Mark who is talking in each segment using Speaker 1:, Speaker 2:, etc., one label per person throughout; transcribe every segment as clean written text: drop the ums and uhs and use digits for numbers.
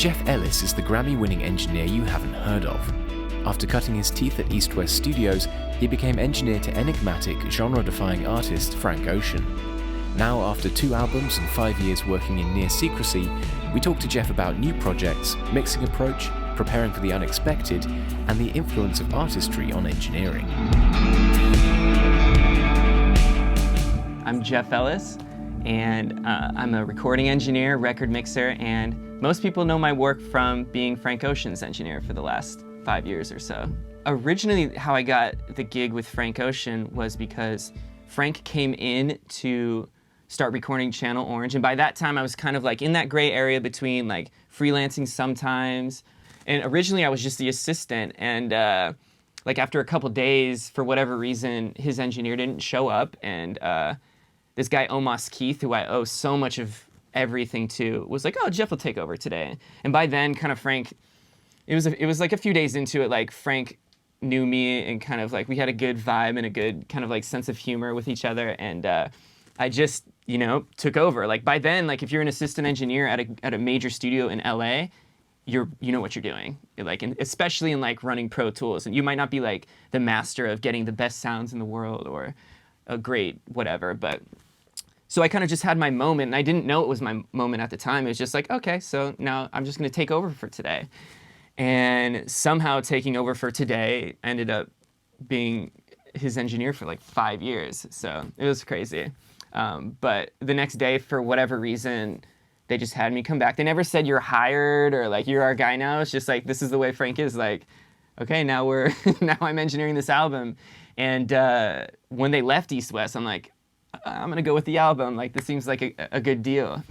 Speaker 1: Jeff Ellis is the Grammy-winning engineer you haven't heard of. After cutting his teeth at East West Studios, he became engineer to enigmatic, genre-defying artist Frank Ocean. Now, after 2 albums and 5 years working in near secrecy, we talk to Jeff about new projects, mixing approach, preparing for the unexpected, and the influence of artistry on engineering.
Speaker 2: I'm Jeff Ellis, and I'm a recording engineer, record mixer, and most people know my work from being Frank Ocean's engineer for the last 5 years or so. Originally, how I got the gig with Frank Ocean was because Frank came in to start recording Channel Orange, and by that time I was kind of like in that gray area between like freelancing sometimes, and originally I was just the assistant, and like after a couple days, for whatever reason, his engineer didn't show up, and this guy Om'Mas, who I owe so much of everything to, was like, oh, Jeff will take over today. And by then, kind of Frank, it was like a few days into it, like Frank knew me and kind of like we had a good vibe and a good kind of like sense of humor with each other, and I just, you know, took over. Like by then, like if you're an assistant engineer at a major studio in LA, you know what you're doing. Like, and especially in like running Pro Tools, and you might not be like the master of getting the best sounds in the world or a great whatever, but so I kind of just had my moment, and I didn't know it was my moment at the time. It was just like, okay, so now I'm just going to take over for today. And somehow taking over for today ended up being his engineer for like 5 years. So it was crazy. But the next day, for whatever reason, they just had me come back. They never said you're hired or like you're our guy now. It's just like, this is the way Frank is. Like, okay, now now I'm engineering this album. And when they left East West, I'm like, I'm gonna go with the album. Like, this seems like a good deal.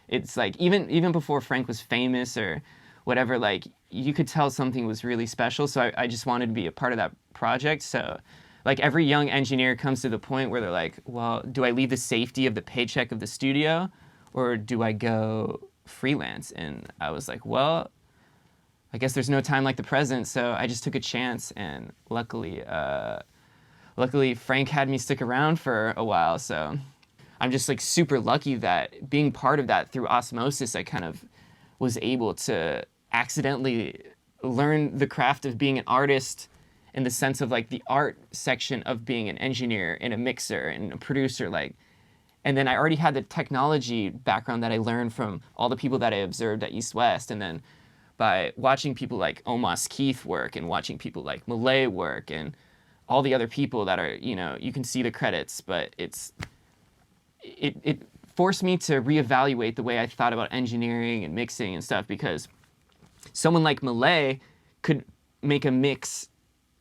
Speaker 2: It's like even before Frank was famous or whatever, like you could tell something was really special. So I just wanted to be a part of that project. So like every young engineer comes to the point where they're like, well, do I leave the safety of the paycheck of the studio or do I go freelance? And I was like, well, I guess there's no time like the present. So I just took a chance, and luckily Frank had me stick around for a while. So I'm just like super lucky that being part of that through osmosis, I kind of was able to accidentally learn the craft of being an artist in the sense of like the art section of being an engineer and a mixer and a producer, like, and then I already had the technology background that I learned from all the people that I observed at East West, and then by watching people like Om'Mas work and watching people like Malay work and all the other people that are, you know, you can see the credits, but it forced me to reevaluate the way I thought about engineering and mixing and stuff, because someone like Malay could make a mix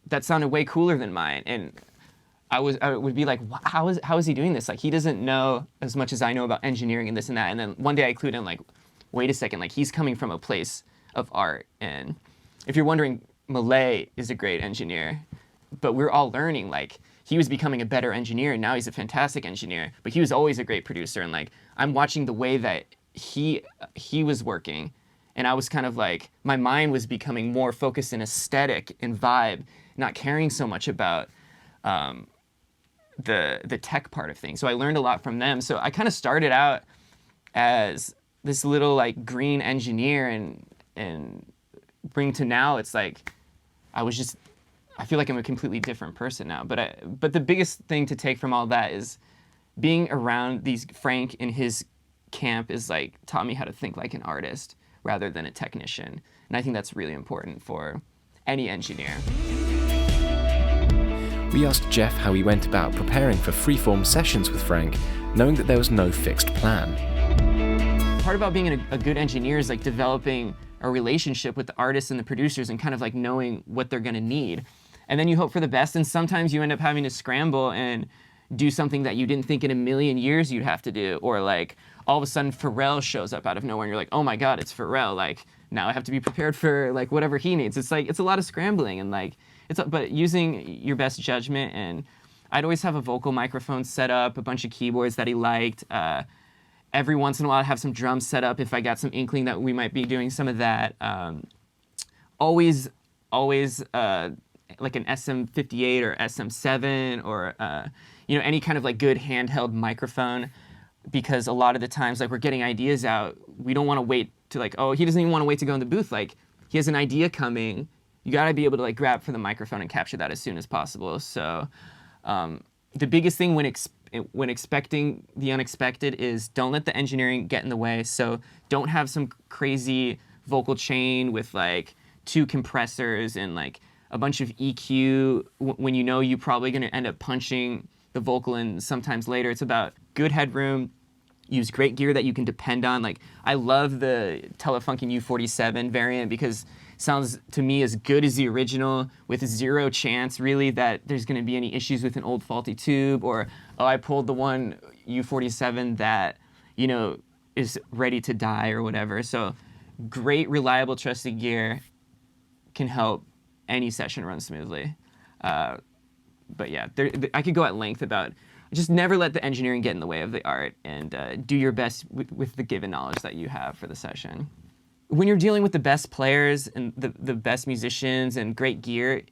Speaker 2: that sounded way cooler than mine, and I would be like, how is he doing this? Like, he doesn't know as much as I know about engineering and this and that. And then one day I clued in, like, wait a second, like he's coming from a place of art. And if you're wondering, Malay is a great engineer, but we're all learning. Like, he was becoming a better engineer, and now he's a fantastic engineer, but he was always a great producer. And like, I'm watching the way that he was working, and I was kind of like, my mind was becoming more focused in aesthetic and vibe, not caring so much about the tech part of things. So I learned a lot from them. So I kind of started out as this little like green engineer, and bring to now, it's like I feel like I'm a completely different person now. But the biggest thing to take from all that is being around Frank in his camp is like taught me how to think like an artist rather than a technician. And I think that's really important for any engineer.
Speaker 1: We asked Jeff how he went about preparing for freeform sessions with Frank, knowing that there was no fixed plan.
Speaker 2: Part about being a good engineer is like developing a relationship with the artists and the producers and kind of like knowing what they're gonna need. And then you hope for the best, and sometimes you end up having to scramble and do something that you didn't think in a million years you'd have to do, or like all of a sudden Pharrell shows up out of nowhere and you're like, oh my God, it's Pharrell. Like, now I have to be prepared for like whatever he needs. It's like, it's a lot of scrambling, and like, but using your best judgment. And I'd always have a vocal microphone set up, a bunch of keyboards that he liked. Every once in a while I'd have some drums set up if I got some inkling that we might be doing some of that. Always like an SM58 or SM7 or you know, any kind of like good handheld microphone, because a lot of the times like we're getting ideas out, we don't want to wait to like, oh, he doesn't even want to wait to go in the booth. Like, he has an idea coming. You got to be able to like grab for the microphone and capture that as soon as possible. So the biggest thing when expecting the unexpected is don't let the engineering get in the way. So don't have some crazy vocal chain with like 2 compressors and like a bunch of EQ when you know you're probably going to end up punching the vocal in sometimes later. It's about good headroom. Use great gear that you can depend on. Like, I love the Telefunken U47 variant because it sounds to me as good as the original, with 0 chance really that there's going to be any issues with an old faulty tube, or oh, I pulled the one U47 that, you know, is ready to die or whatever. So great, reliable, trusted gear can help any session run smoothly. But yeah, I could go at length about just never let the engineering get in the way of the art, and do your best with the given knowledge that you have for the session. When you're dealing with the best players and the best musicians and great gear,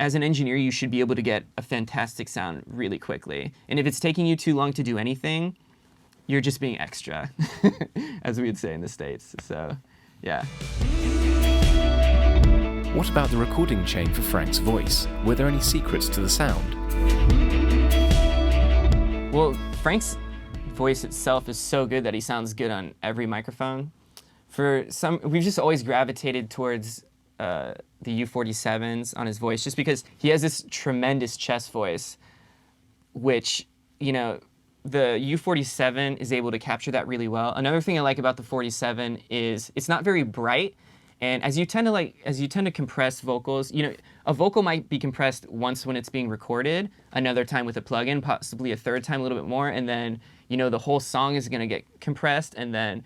Speaker 2: as an engineer, you should be able to get a fantastic sound really quickly. And if it's taking you too long to do anything, you're just being extra, as we would say in the States. So, yeah.
Speaker 1: What about the recording chain for Frank's voice? Were there any secrets to the sound?
Speaker 2: Well, Frank's voice itself is so good that he sounds good on every microphone. We've just always gravitated towards the U47s on his voice, just because he has this tremendous chest voice, which, you know, the U47 is able to capture that really well. Another thing I like about the 47 is it's not very bright. And as you tend to compress vocals, you know, a vocal might be compressed once when it's being recorded, another time with a plugin, possibly a third time a little bit more, and then, you know, the whole song is going to get compressed, and then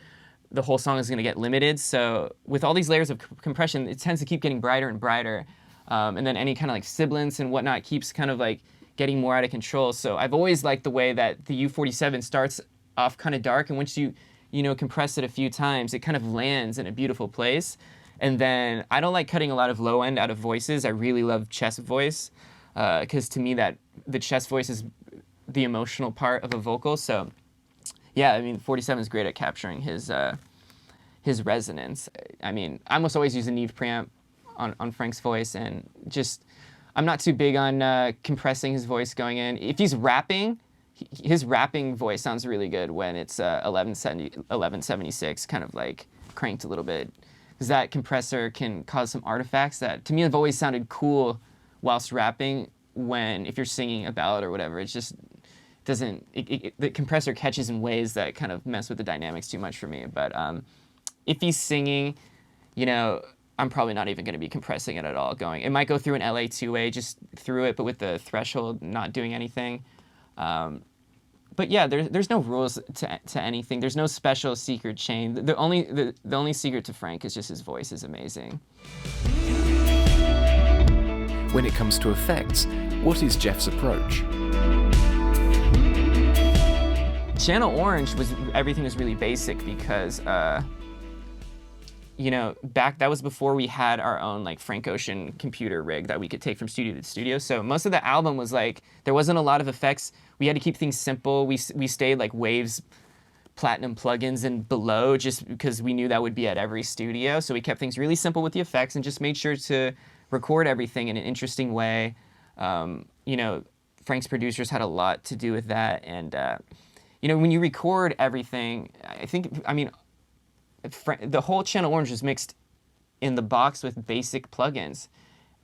Speaker 2: the whole song is going to get limited. So with all these layers of compression, it tends to keep getting brighter and brighter, and then any kind of like sibilance and whatnot keeps kind of like getting more out of control. So I've always liked the way that the U47 starts off kind of dark, and once you compress it a few times, it kind of lands in a beautiful place. And then I don't like cutting a lot of low end out of voices. I really love chest voice, because to me that the chest voice is the emotional part of a vocal. So yeah, I mean, 47 is great at capturing his resonance. I mean, I almost always use a Neve preamp on Frank's voice, and just I'm not too big on compressing his voice going in. If he's rapping, his rapping voice sounds really good when it's 1176, kind of like cranked a little bit. Because that compressor can cause some artifacts that, to me, have always sounded cool whilst rapping. If you're singing a ballad or whatever, it just doesn't. The compressor catches in ways that kind of mess with the dynamics too much for me. But if he's singing, you know, I'm probably not even going to be compressing it at all. It might go through an LA 2A, just through it, but with the threshold not doing anything. But yeah, there's no rules to anything. There's no special secret chain. The only secret to Frank is just his voice is amazing.
Speaker 1: When it comes to effects, what is Jeff's approach?
Speaker 2: Channel Orange everything was really basic because you know, that was before we had our own like Frank Ocean computer rig that we could take from studio to studio. So most of the album was like, there wasn't a lot of effects. We had to keep things simple. We stayed like Waves, Platinum plugins and below, just because we knew that would be at every studio. So we kept things really simple with the effects and just made sure to record everything in an interesting way. You know, Frank's producers had a lot to do with that. And, you know, when you record everything, the whole Channel Orange was mixed in the box with basic plugins,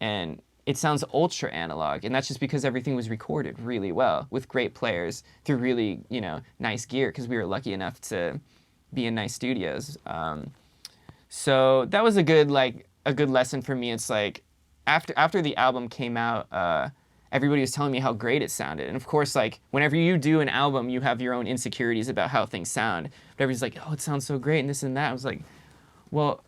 Speaker 2: and it sounds ultra analog, and that's just because everything was recorded really well with great players through really, you know, nice gear, because we were lucky enough to be in nice studios. So that was a good lesson for me. It's like after the album came out, everybody was telling me how great it sounded. And of course, like, whenever you do an album, you have your own insecurities about how things sound. But everybody's like, oh, it sounds so great, and this and that. I was like, well,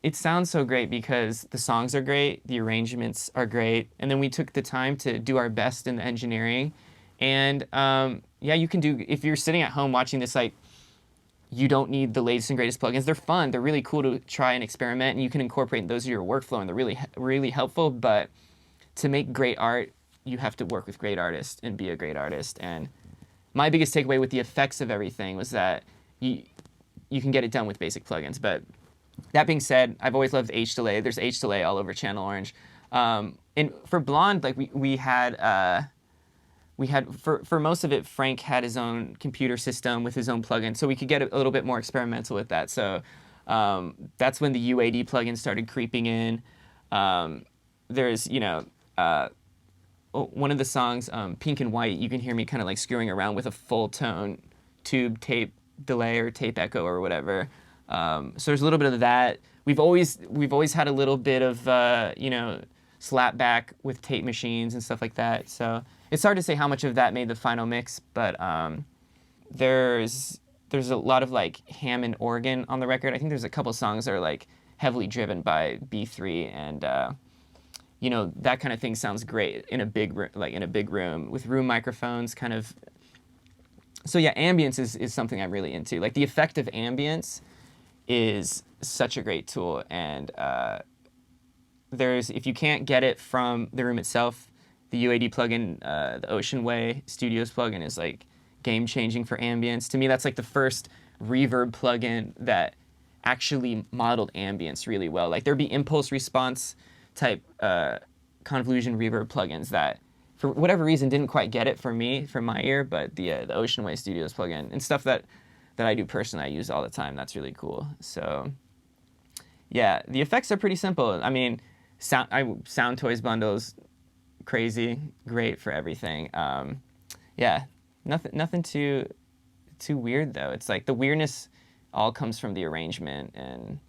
Speaker 2: it sounds so great because the songs are great, the arrangements are great, and then we took the time to do our best in the engineering. And yeah, you can do, if you're sitting at home watching this, like, you don't need the latest and greatest plugins. They're fun. They're really cool to try and experiment, and you can incorporate those in your workflow, and they're really, really helpful. But to make great art, you have to work with great artists and be a great artist. And my biggest takeaway with the effects of everything was that you can get it done with basic plugins. But that being said, I've always loved H delay. There's H delay all over Channel Orange. And for Blonde, like we had for most of it, Frank had his own computer system with his own plugin, so we could get a little bit more experimental with that. So that's when the UAD plugin started creeping in. There's, one of the songs, Pink and White, you can hear me kind of like screwing around with a full tone tube tape delay or tape echo or whatever. So there's a little bit of that. We've always had a little bit of slap back with tape machines and stuff like that. So it's hard to say how much of that made the final mix, but there's a lot of like Hammond organ on the record. I think there's a couple songs that are like heavily driven by B3, and that kind of thing sounds great in a big room with room microphones, kind of. So yeah, ambience is something I'm really into. Like the effect of ambience is such a great tool, and if you can't get it from the room itself, the UAD plugin, the Ocean Way Studios plugin is like game-changing for ambience. To me, that's like the first reverb plugin that actually modeled ambience really well. Like there'd be impulse response type convolution reverb plugins that, for whatever reason, didn't quite get it for my ear, but the Ocean Way Studios plugin and stuff that I do personally, I use all the time. That's really cool. So yeah, the effects are pretty simple. I mean, Sound Toys bundles, crazy, great for everything. Yeah, nothing too weird though. It's like the weirdness all comes from the arrangement and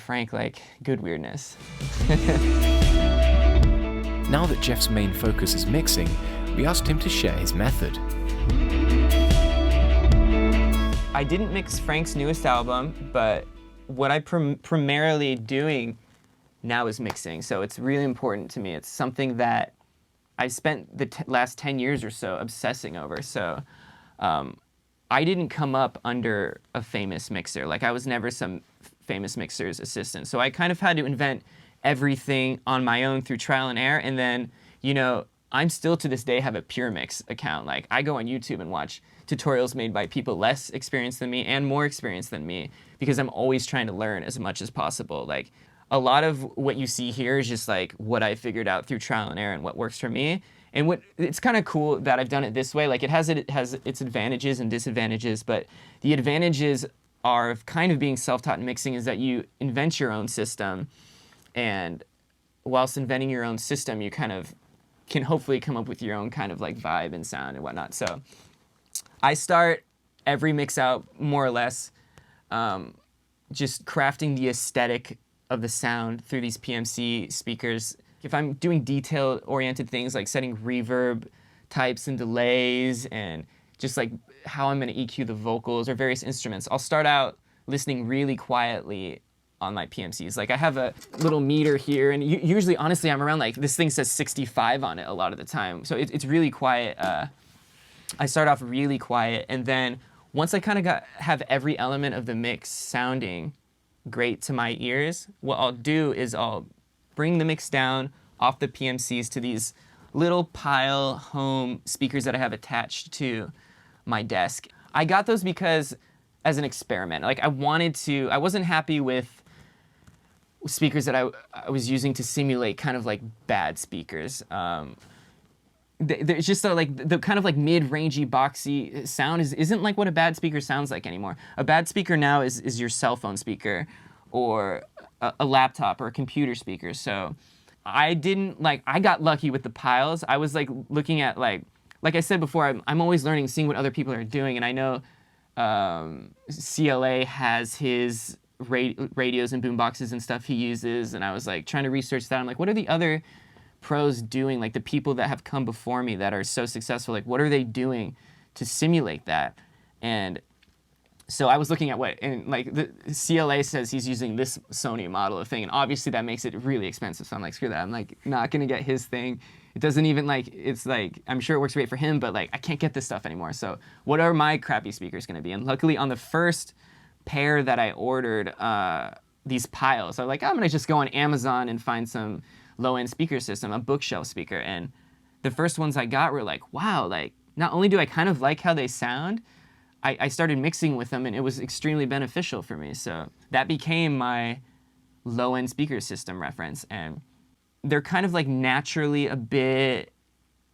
Speaker 2: Frank, like, good weirdness.
Speaker 1: Now that Jeff's main focus is mixing, we asked him to share his method.
Speaker 2: I didn't mix Frank's newest album, but what I primarily doing now is mixing, so it's really important to me. It's something that I've spent the last 10 years or so obsessing over. So I didn't come up under a famous mixer. Like, I was never some famous mixer's assistant. So I kind of had to invent everything on my own through trial and error. And then, I'm still to this day have a Pure Mix account. Like, I go on YouTube and watch tutorials made by people less experienced than me and more experienced than me, because I'm always trying to learn as much as possible. Like, a lot of what you see here is just like what I figured out through trial and error and what works for me. And it's kind of cool that I've done it this way. Like, it has its advantages and disadvantages, but the advantages are of kind of being self-taught in mixing is that you invent your own system, and whilst inventing your own system, you kind of can hopefully come up with your own kind of like vibe and sound and whatnot. So I start every mix out more or less just crafting the aesthetic of the sound through these PMC speakers. If I'm doing detail-oriented things like setting reverb types and delays and just like how I'm going to EQ the vocals or various instruments, I'll start out listening really quietly on my PMCs. Like, I have a little meter here, and usually, honestly, I'm around, like, this thing says 65 on it a lot of the time. So it's really quiet. I start off really quiet, and then once I kind of have every element of the mix sounding great to my ears, what I'll do is I'll bring the mix down off the PMCs to these little pile home speakers that I have attached to my desk. I got those because as an experiment. Like, I wasn't happy with speakers that I was using to simulate kind of like bad speakers. It's just like the kind of like mid-rangey, boxy sound isn't like what a bad speaker sounds like anymore. A bad speaker now is your cell phone speaker or a laptop or a computer speaker. So I got lucky with the piles. I was like looking at like I said before, I'm always learning, seeing what other people are doing, and I know CLA has his radios and boomboxes and stuff he uses, and I was like trying to research that. I'm like, what are the other pros doing? Like, the people that have come before me that are so successful, like, what are they doing to simulate that? And so I was looking at the CLA says he's using this Sony model of thing, and obviously that makes it really expensive. So I'm like, screw that. I'm like not gonna get his thing. It doesn't even it's like, I'm sure it works great for him, but like I can't get this stuff anymore. So what are my crappy speakers gonna be? And luckily on the first pair that I ordered, these piles, I'm like, I'm gonna just go on Amazon and find some low-end speaker system, a bookshelf speaker. And the first ones I got were like, wow, like not only do I kind of like how they sound, I started mixing with them, and it was extremely beneficial for me. So that became my low-end speaker system reference. And they're kind of like naturally a bit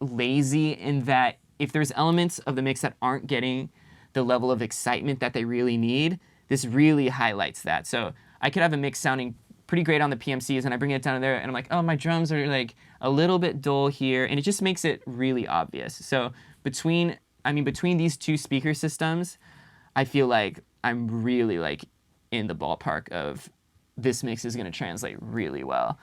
Speaker 2: lazy in that if there's elements of the mix that aren't getting the level of excitement that they really need, this really highlights that. So I could have a mix sounding pretty great on the PMCs, and I bring it down there, and I'm like, oh, my drums are like a little bit dull here, and it just makes it really obvious. So between these two speaker systems, I feel like I'm really like in the ballpark of this mix is going to translate really well.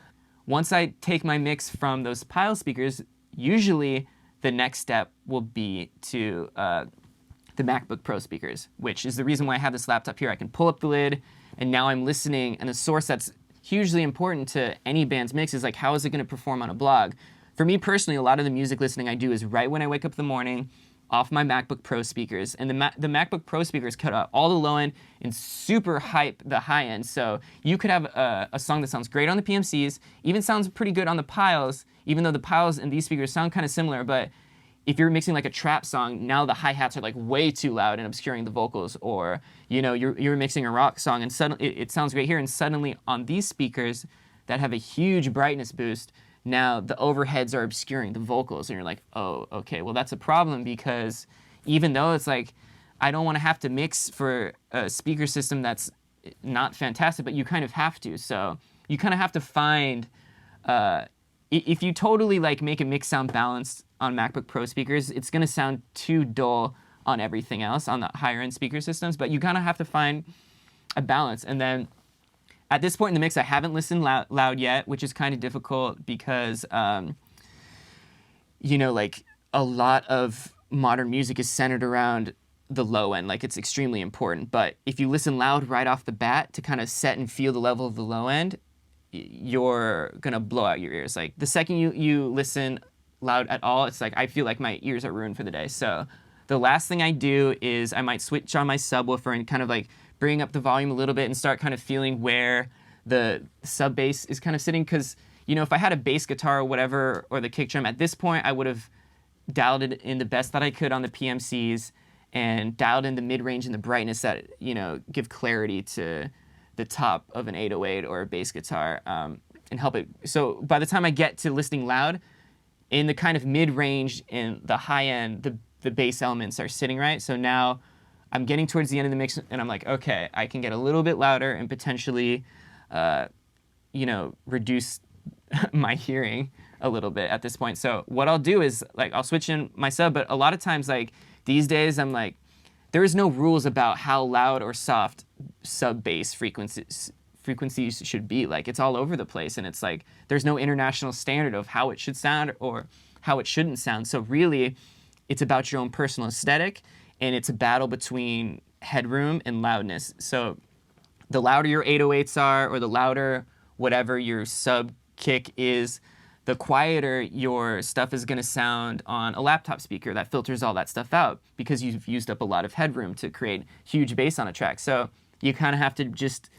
Speaker 2: Once I take my mix from those pile speakers, usually the next step will be to the MacBook Pro speakers, which is the reason why I have this laptop here. I can pull up the lid, and now I'm listening, and a source that's hugely important to any band's mix is like, how is it going to perform on a blog? For me personally, a lot of the music listening I do is right when I wake up in the morning, off my MacBook Pro speakers. And the MacBook Pro speakers cut out all the low end and super hype the high end. So you could have a song that sounds great on the PMCs, even sounds pretty good on the piles, even though the piles and these speakers sound kind of similar. But if you're mixing like a trap song, now the hi-hats are like way too loud and obscuring the vocals. Or you're mixing a rock song and suddenly it sounds great here, and suddenly on these speakers that have a huge brightness boost, now the overheads are obscuring the vocals, and you're like, oh, okay, well that's a problem, because even though it's like, I don't want to have to mix for a speaker system that's not fantastic, but you kind of have to. So you kind of have to find, if you totally like make a mix sound balanced on MacBook Pro speakers, it's going to sound too dull on everything else, on the higher end speaker systems, but you kind of have to find a balance. And then at this point in the mix, I haven't listened loud yet, which is kind of difficult because, like a lot of modern music is centered around the low end. Like, it's extremely important. But if you listen loud right off the bat to kind of set and feel the level of the low end, you're going to blow out your ears. Like, the second you listen loud at all, it's like I feel like my ears are ruined for the day. So the last thing I do is I might switch on my subwoofer and kind of like bring up the volume a little bit and start kind of feeling where the sub bass is kind of sitting. Because, if I had a bass guitar or whatever, or the kick drum, at this point I would have dialed it in the best that I could on the PMCs and dialed in the mid-range and the brightness that, give clarity to the top of an 808 or a bass guitar, and help it. So by the time I get to listening loud, in the kind of mid-range and the high end, the bass elements are sitting right. So now I'm getting towards the end of the mix, and I'm like, okay, I can get a little bit louder and potentially, reduce my hearing a little bit at this point. So what I'll do is, like, I'll switch in my sub, but a lot of times, like, these days, I'm like, there is no rules about how loud or soft sub bass frequencies should be. Like, it's all over the place, and it's like there's no international standard of how it should sound or how it shouldn't sound. So really, it's about your own personal aesthetic, and it's a battle between headroom and loudness. So the louder your 808s are, or the louder whatever your sub kick is, the quieter your stuff is going to sound on a laptop speaker that filters all that stuff out, because you've used up a lot of headroom to create huge bass on a track. So you kind of have to just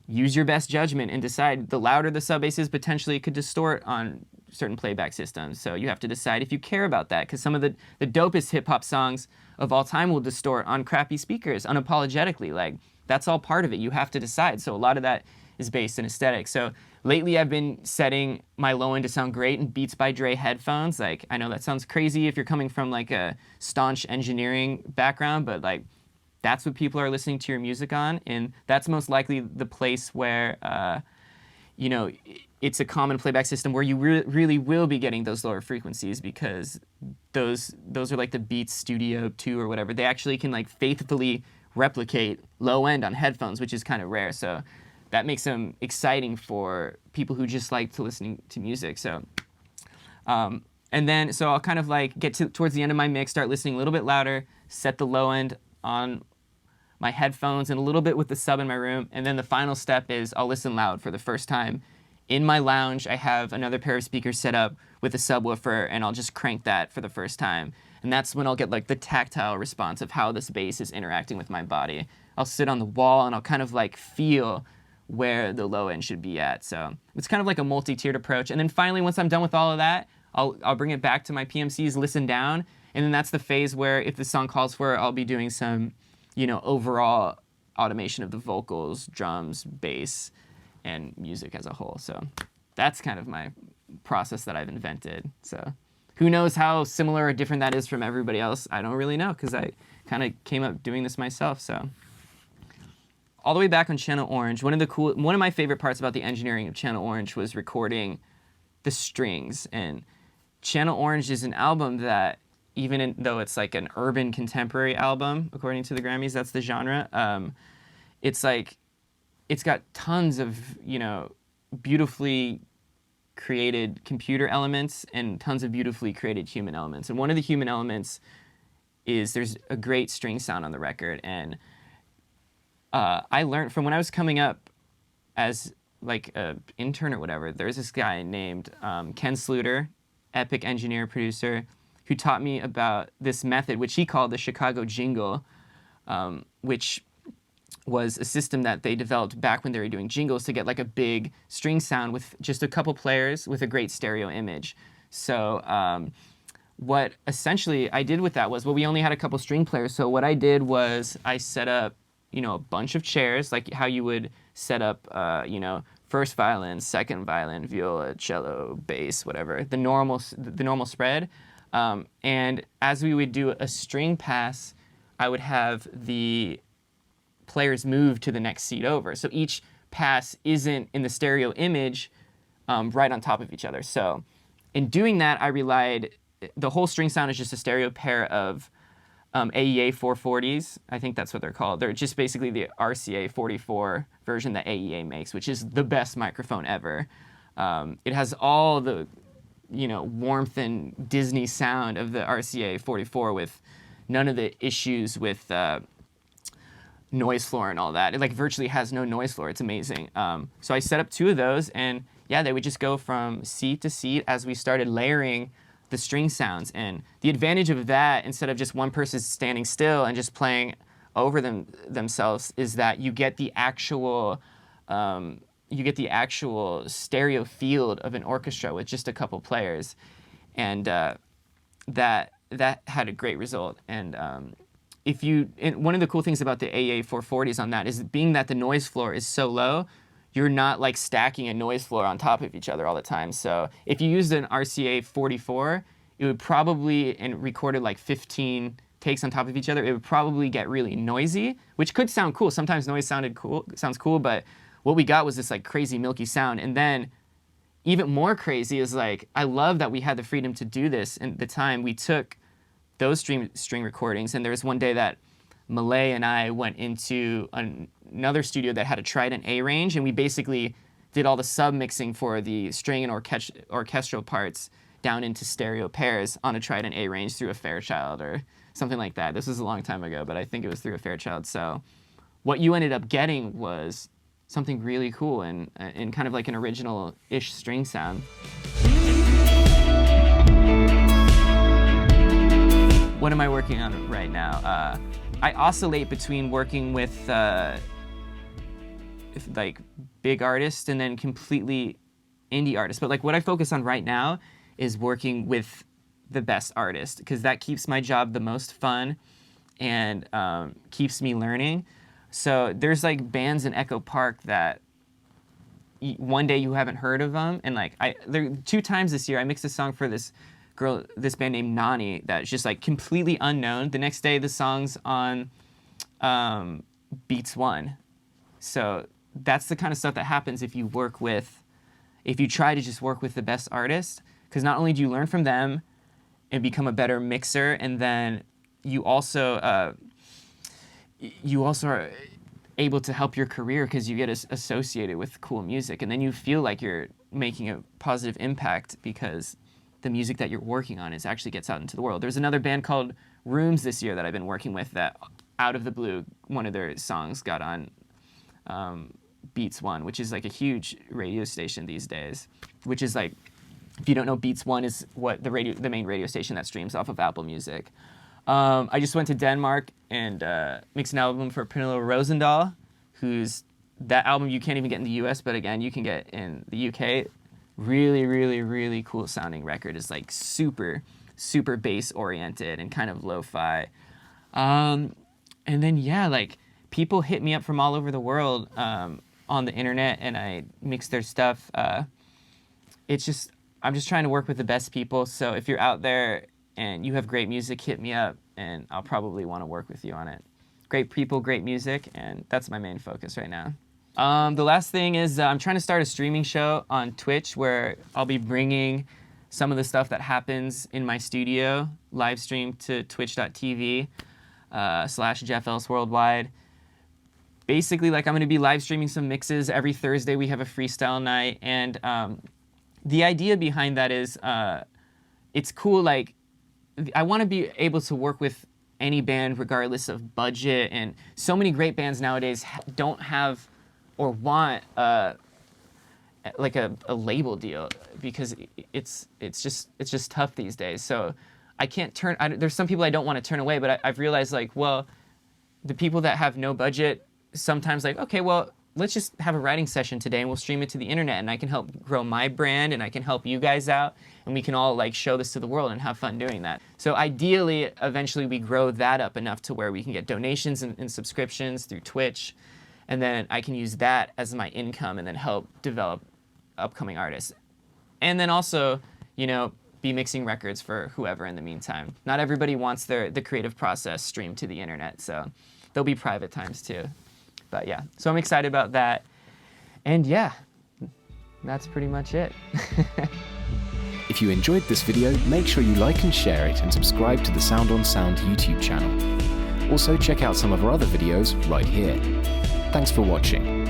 Speaker 2: use your best judgment and decide. The louder the sub bass is, potentially it could distort on certain playback systems. So you have to decide if you care about that, because some of the dopest hip-hop songs of all time will distort on crappy speakers unapologetically. Like, that's all part of it. You have to decide. So a lot of that is based in aesthetic. So lately I've been setting my low end to sound great in Beats by Dre headphones. Like, I know that sounds crazy if you're coming from like a staunch engineering background, but like, that's what people are listening to your music on, and that's most likely the place where, it's a common playback system where you really will be getting those lower frequencies, because those are like the Beats Studio 2 or whatever. They actually can like faithfully replicate low end on headphones, which is kind of rare. So that makes them exciting for people who just like to listen to music. So, and then, so I'll kind of like get towards the end of my mix, start listening a little bit louder, set the low end on my headphones and a little bit with the sub in my room. And then the final step is I'll listen loud for the first time. In my lounge, I have another pair of speakers set up with a subwoofer, and I'll just crank that for the first time. And that's when I'll get like the tactile response of how this bass is interacting with my body. I'll sit on the wall and I'll kind of like feel where the low end should be at. So it's kind of like a multi-tiered approach. And then finally, once I'm done with all of that, I'll bring it back to my PMCs, listen down, and then that's the phase where, if the song calls for it, I'll be doing some overall automation of the vocals, drums, bass, and music as a whole. So that's kind of my process that I've invented. So who knows how similar or different that is from everybody else? I don't really know, because I kind of came up doing this myself. So all the way back on Channel Orange, one of my favorite parts about the engineering of Channel Orange was recording the strings. And Channel Orange is an album that, though it's like an urban contemporary album, according to the Grammys, that's the genre, it's got tons of, beautifully created computer elements and tons of beautifully created human elements. And one of the human elements is there's a great string sound on the record. And I learned from when I was coming up as like an intern or whatever, there's this guy named Ken Sluter, epic engineer, producer, who taught me about this method, which he called the Chicago Jingle, which was a system that they developed back when they were doing jingles to get like a big string sound with just a couple players with a great stereo image. So what essentially I did with that was, we only had a couple string players. So what I did was I set up, a bunch of chairs, like how you would set up, first violin, second violin, viola, cello, bass, whatever, the normal spread. And as we would do a string pass, I would have the players move to the next seat over. So each pass isn't in the stereo image right on top of each other. So in doing that, the whole string sound is just a stereo pair of AEA 440s. I think that's what they're called. They're just basically the RCA 44 version that AEA makes, which is the best microphone ever. It has all the, warmth and Disney sound of the RCA 44 with none of the issues with noise floor and all that. It like virtually has no noise floor. It's amazing. So I set up 2 of those, and yeah, they would just go from seat to seat as we started layering the string sounds. And the advantage of that, instead of just one person standing still and just playing over themselves, is that you get the actual stereo field of an orchestra with just a couple players, and that had a great result. And one of the cool things about the AEA 440s on that is, being that the noise floor is so low, you're not like stacking a noise floor on top of each other all the time. So if you used an RCA 44, it would probably, and recorded like 15 takes on top of each other, it would probably get really noisy, which could sound cool. Sometimes noise sounds cool, but what we got was this like crazy milky sound. And then even more crazy is, like, I love that we had the freedom to do this. And the time we took those string recordings, and there was one day that Malay and I went into another studio that had a Trident A range, and we basically did all the sub-mixing for the string and orchestral parts down into stereo pairs on a Trident A range through a Fairchild or something like that. This was a long time ago, but I think it was through a Fairchild. So what you ended up getting was something really cool and kind of like an original-ish string sound. What am I working on right now? I oscillate between working with like big artists and then completely indie artists. But like what I focus on right now is working with the best artist, because that keeps my job the most fun and keeps me learning. So there's like bands in Echo Park that one day you haven't heard of them, and like there 2 times this year I mixed a song for this band named Nani that's just like completely unknown. The next day the song's on Beats One. So that's the kind of stuff that happens if you try to just work with the best artist, because not only do you learn from them and become a better mixer, and then you also are able to help your career because you get associated with cool music, and then you feel like you're making a positive impact because the music that you're working on actually gets out into the world. There's another band called Rooms this year that I've been working with that, out of the blue, one of their songs got on Beats One, which is like a huge radio station these days, which is like, if you don't know, Beats One is what the main radio station that streams off of Apple Music. I just went to Denmark and mixed an album for Pernilla Rosendahl, that album you can't even get in the US, but again, you can get in the UK. Really, really, really cool sounding record. It's like super, super bass oriented and kind of lo-fi. And then, yeah, like, people hit me up from all over the world on the internet, and I mix their stuff. I'm just trying to work with the best people. So if you're out there and you have great music, hit me up, and I'll probably want to work with you on it. Great people, great music, and that's my main focus right now. The last thing is I'm trying to start a streaming show on Twitch where I'll be bringing some of the stuff that happens in my studio live stream to twitch.tv / Jeff Ellis Worldwide. Basically, like, I'm going to be live streaming some mixes. Every Thursday we have a freestyle night, and the idea behind that is it's cool. Like, I want to be able to work with any band regardless of budget, and so many great bands nowadays don't have or want like a label deal because it's just tough these days. So I can't there's some people I don't want to turn away, but I've realized, like, well, the people that have no budget, sometimes, like, okay, well, let's just have a writing session today and we'll stream it to the internet, and I can help grow my brand and I can help you guys out, and we can all, like, show this to the world and have fun doing that. So ideally, eventually we grow that up enough to where we can get donations and subscriptions through Twitch, and then I can use that as my income and then help develop upcoming artists. And then also, you know, be mixing records for whoever in the meantime. Not everybody wants the creative process streamed to the internet, so there'll be private times too. But yeah, so I'm excited about that. And yeah, that's pretty much it.
Speaker 1: If you enjoyed this video, make sure you like and share it and subscribe to the Sound on Sound YouTube channel. Also, check out some of our other videos right here. Thanks for watching.